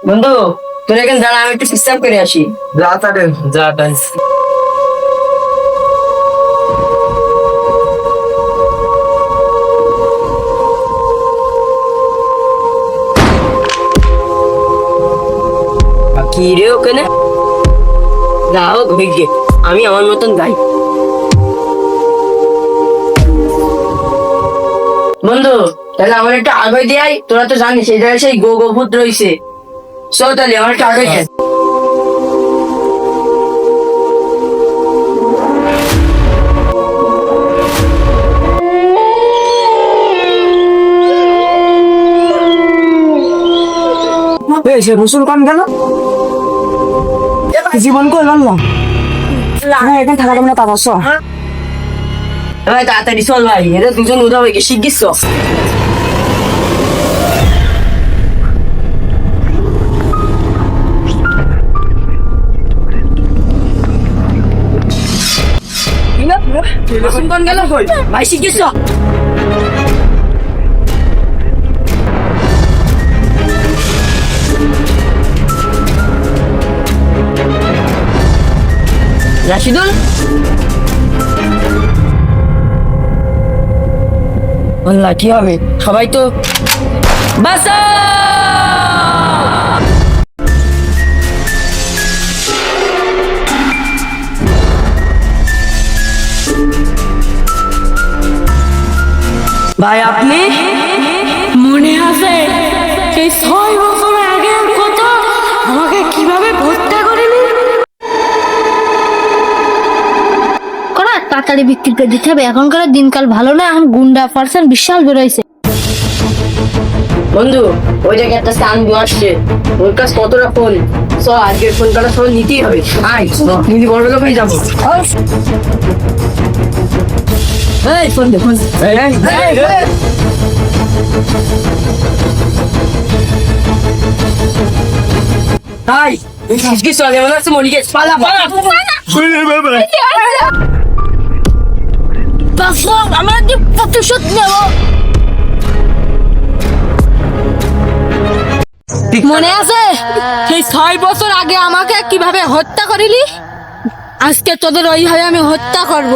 বন্ধু তোর এখানে দাঁড়া, আমি একটু সিস্টেম করে আসি। যা তারে যা তাই কি রে ওখানে যাও ঘুরে, আমি আমার মতন যাই। বন্ধু তাহলে আমার একটা আগে দেয়, তোরা তো জানিস এই জায়গায় সেই গোভূত রয়েছে। চল তাহলে আমার একটা আগে দেয়। সে রসুল কান গেল জীবন কই গেল না এখানে থাকা যাবে না। তা বসো ভাই তাড়াতাড়ি চল ভাই, এরা দুজন উদা হয়ে গেছে, শিখিস গেল ভাই, শিখিস রাশিদুল। আল্লাহ কি হবে, সবাই তো বাসা। ভাই আপনি মনে আছে সেই 6 বছর আগের কথা, আমাকে কিভাবে হত্যা করেনি? করা তাড়াতাড়ি বিক্রি করে দিতে হবে, এখনকার দিনকাল ভালো না, এখন গুন্ডা পার্সেন্ট বিশাল বেরোইছে। বন্ধু ওই জায়গায় একটা স্থান আসছে, ওর কাছে কতটা ফোন, চ আজকের ফোন করা সব নিতেই হবে। আয় নিদি বড় লোক হয়ে যাবো। এই ফোন দে, ফোন দে। তাই আজকে চলে মনে হচ্ছে মরি গেছে, পালা পালা। আমরা যে প্রতিশোধ নেব। মনে আছে সেই 6 বছর আগে আমাকে কিভাবে হত্যা করিলি? আজকে তোদের ওইভাবে আমি হত্যা করব।